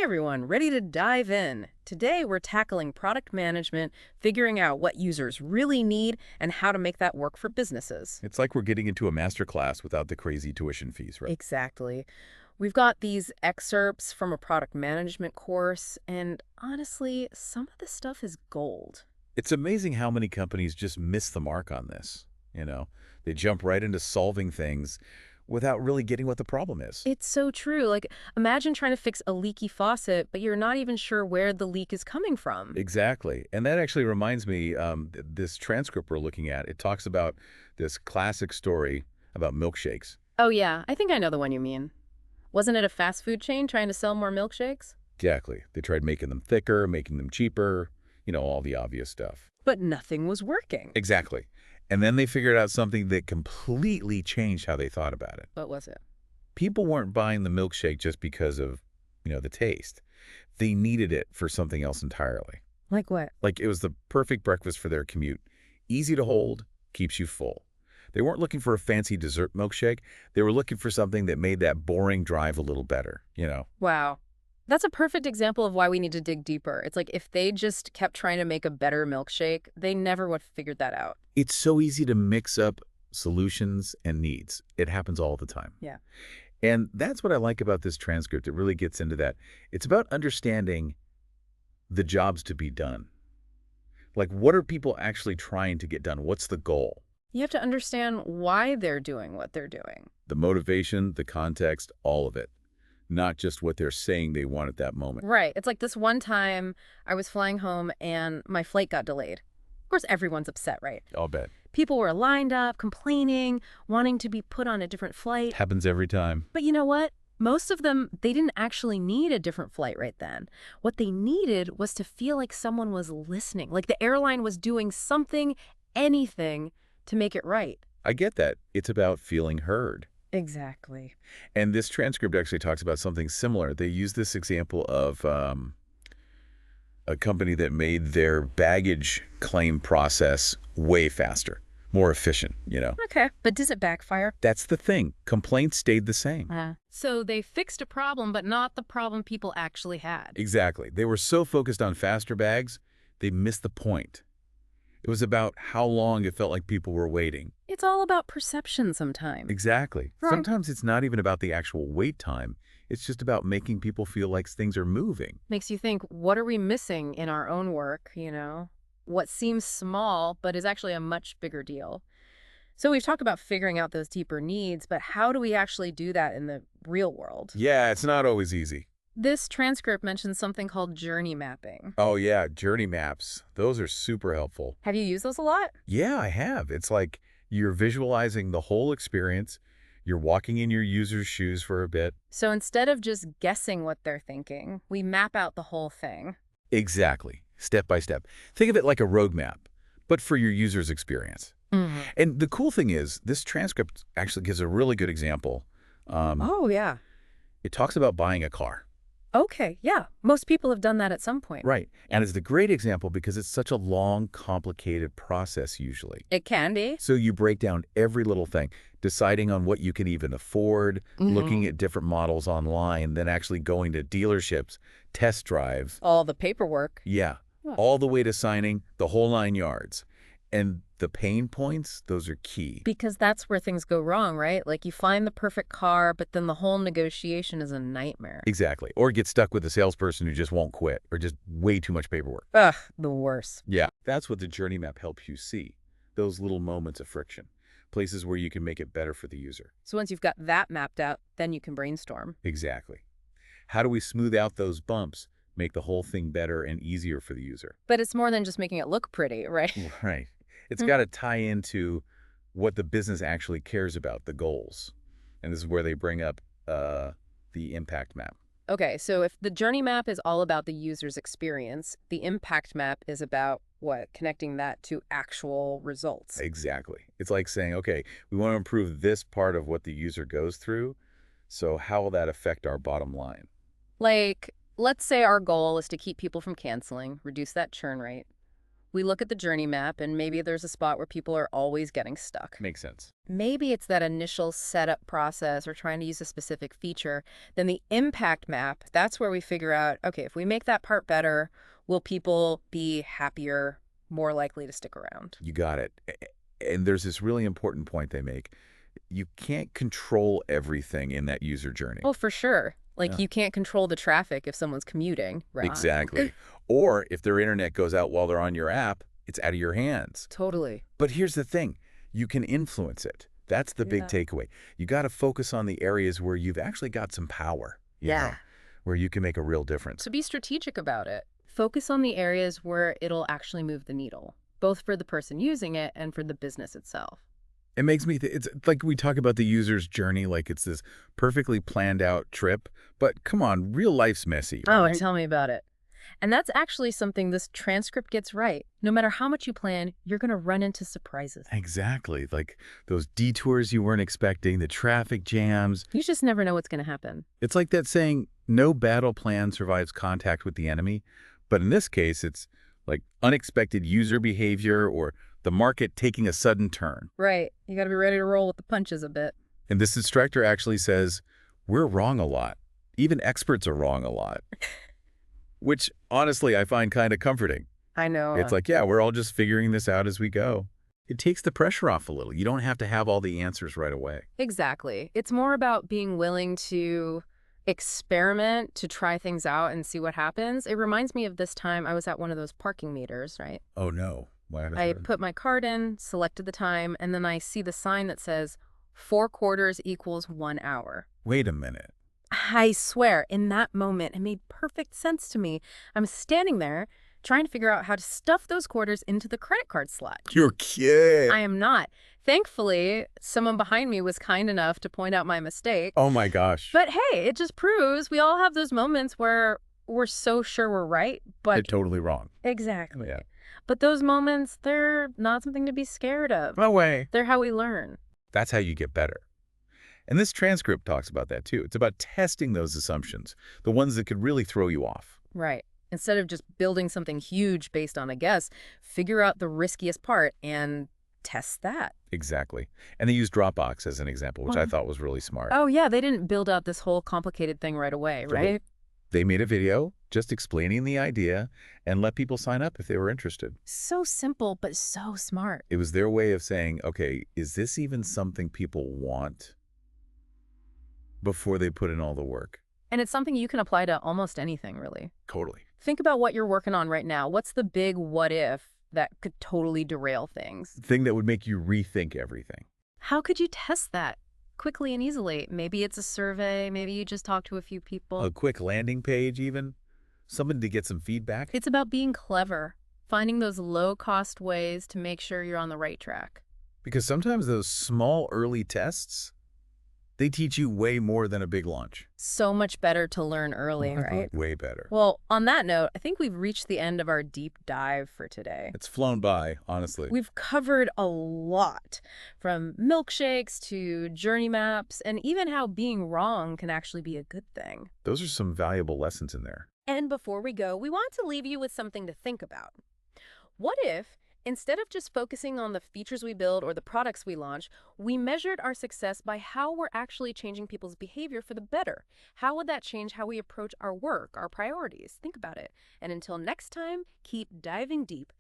Everyone, ready to dive in. Today we're tackling product management, figuring out what users really need and how to make that work for businesses. It's like we're getting into a master class without the crazy tuition fees, right? Exactly. We've got these excerpts from a product management course, and honestly, some of the stuff is gold. It's amazing how many companies just miss the mark on this. You know, they jump right into solving things without really getting what the problem is. It's so true. Like, imagine trying to fix a leaky faucet, but you're not even sure where the leak is coming from. Exactly. And that actually reminds me, this transcript we're looking at, it talks about this classic story about milkshakes. Oh, yeah, I think I know the one you mean. Wasn't it a fast food chain trying to sell more milkshakes? Exactly. They tried making them thicker, making them cheaper, all the obvious stuff. But nothing was working. Exactly. And then they figured out something that completely changed how they thought about it. What was it? People weren't buying the milkshake just because of, the taste. They needed it for something else entirely. Like what? Like it was the perfect breakfast for their commute. Easy to hold, keeps you full. They weren't looking for a fancy dessert milkshake. They were looking for something that made that boring drive a little better. Wow. That's a perfect example of why we need to dig deeper. It's like if they just kept trying to make a better milkshake, they never would have figured that out. It's so easy to mix up solutions and needs. It happens all the time. Yeah. And that's what I like about this transcript. It really gets into that. It's about understanding the jobs to be done. Like, what are people actually trying to get done? What's the goal? You have to understand why they're doing what they're doing. The motivation, the context, all of it. Not just what they're saying they want at that moment. Right. It's like this one time I was flying home and my flight got delayed. Of course, everyone's upset, right? I'll bet. People were lined up, complaining, wanting to be put on a different flight. Happens every time. But you know what? Most of them, they didn't actually need a different flight right then. What they needed was to feel like someone was listening, like the airline was doing something, anything, to make it right. I get that. It's about feeling heard. Exactly. And this transcript actually talks about something similar. They use this example of a company that made their baggage claim process way faster, more efficient. Okay, but does it backfire? That's the thing. Complaints stayed the same. So they fixed a problem, but not the problem people actually had. Exactly. They were so focused on faster bags, they missed the point. It was about how long it felt like people were waiting. It's all about perception sometimes. Exactly. Right. Sometimes it's not even about the actual wait time. It's just about making people feel like things are moving. Makes you think, what are we missing in our own work, What seems small, but is actually a much bigger deal. So we've talked about figuring out those deeper needs, but how do we actually do that in the real world? Yeah, it's not always easy. This transcript mentions something called journey mapping. Oh yeah, journey maps. Those are super helpful. Have you used those a lot? Yeah, I have. It's like you're visualizing the whole experience. You're walking in your user's shoes for a bit. So instead of just guessing what they're thinking, we map out the whole thing. Exactly. Step by step. Think of it like a roadmap, but for your user's experience. And the cool thing is, this transcript actually gives a really good example. Oh, yeah. It talks about buying a car. Okay, yeah. Most people have done that at some point. Right. And it's the great example because it's such a long, complicated process usually. It can be. So you break down every little thing, deciding on what you can even afford, looking at different models online, then actually going to dealerships, test drives. All the paperwork. Yeah. Huh. All the way to signing, the whole 9 yards. And the pain points, those are key. Because that's where things go wrong, right? Like you find the perfect car, but then the whole negotiation is a nightmare. Exactly. Or get stuck with a salesperson who just won't quit or just way too much paperwork. Ugh, the worst. Yeah. That's what the journey map helps you see. Those little moments of friction. Places where you can make it better for the user. So once you've got that mapped out, then you can brainstorm. Exactly. How do we smooth out those bumps, make the whole thing better and easier for the user? But it's more than just making it look pretty, right? Right. It's got to tie into what the business actually cares about, the goals. And this is where they bring up the impact map. Okay, so if the journey map is all about the user's experience, the impact map is about what? Connecting that to actual results. Exactly. It's like saying, okay, we want to improve this part of what the user goes through. So how will that affect our bottom line? Like, let's say our goal is to keep people from canceling, reduce that churn rate. We look at the journey map, and maybe there's a spot where people are always getting stuck. Makes sense. Maybe it's that initial setup process or trying to use a specific feature. Then the impact map, that's where we figure out, okay, if we make that part better, will people be happier, more likely to stick around? You got it. And there's this really important point they make. You can't control everything in that user journey. Oh, for sure. Like Yeah. you can't control the traffic if someone's commuting, right? Exactly. Or if their internet goes out while they're on your app, it's out of your hands. Totally. But here's the thing. You can influence it. That's the big Yeah. takeaway. You got to focus on the areas where you've actually got some power. you know, Yeah. where you can make a real difference. So be strategic about it. Focus on the areas where it'll actually move the needle, both for the person using it and for the business itself. It makes me it's like we talk about the user's journey like it's this perfectly planned out trip, but come on, real life's messy, Oh, right? tell me about it. And that's actually something this transcript gets right. No matter how much you plan, you're going to run into surprises. Exactly. Like those detours you weren't expecting, the traffic jams. You just never know what's going to happen. It's like that saying, no battle plan survives contact with the enemy. But in this case, it's like unexpected user behavior or the market taking a sudden turn. Right. You got to be ready to roll with the punches a bit. And this instructor actually says, we're wrong a lot. Even experts are wrong a lot. Which, honestly, I find kind of comforting. I know. It's like, yeah, we're all just figuring this out as we go. It takes the pressure off a little. You don't have to have all the answers right away. Exactly. It's more about being willing to experiment, to try things out and see what happens. It reminds me of this time I was at one of those parking meters, right? Oh, no. I put my card in, selected the time, and then I see the sign that says 4 quarters equals 1 hour. Wait a minute. I swear, in that moment, it made perfect sense to me. I'm standing there trying to figure out how to stuff those quarters into the credit card slot. You're kidding. I am not. Thankfully, someone behind me was kind enough to point out my mistake. Oh, my gosh. But hey, it just proves we all have those moments where we're so sure we're right, They're but totally wrong. exactly. Yeah. But those moments, they're not something to be scared of. No way. They're how we learn. That's how you get better. And this transcript talks about that, too. It's about testing those assumptions, the ones that could really throw you off. Right. Instead of just building something huge based on a guess, figure out the riskiest part and test that. Exactly. And they used Dropbox as an example, which I Well- thought was really smart. Oh, yeah, they didn't build out this whole complicated thing right away, Totally. right? They made a video just explaining the idea and let people sign up if they were interested. So simple, but so smart. It was their way of saying, okay, is this even something people want before they put in all the work? And it's something you can apply to almost anything, really. Totally. Think about what you're working on right now. What's the big what if that could totally derail things? Thing that would make you rethink everything. How could you test that quickly and easily? Maybe it's a survey. Maybe you just talk to a few people. A quick landing page even. Something to get some feedback. It's about being clever, finding those low-cost ways to make sure you're on the right track. Because sometimes those small early tests, they teach you way more than a big launch. So much better to learn early, right? Way better. Well, on that note, I think we've reached the end of our deep dive for today. It's flown by, honestly. We've covered a lot, from milkshakes to journey maps, and even how being wrong can actually be a good thing. Those are some valuable lessons in there. And before we go, we want to leave you with something to think about. What if, instead of just focusing on the features we build or the products we launch, we measured our success by how we're actually changing people's behavior for the better? How would that change how we approach our work, our priorities? Think about it. And until next time, keep diving deep,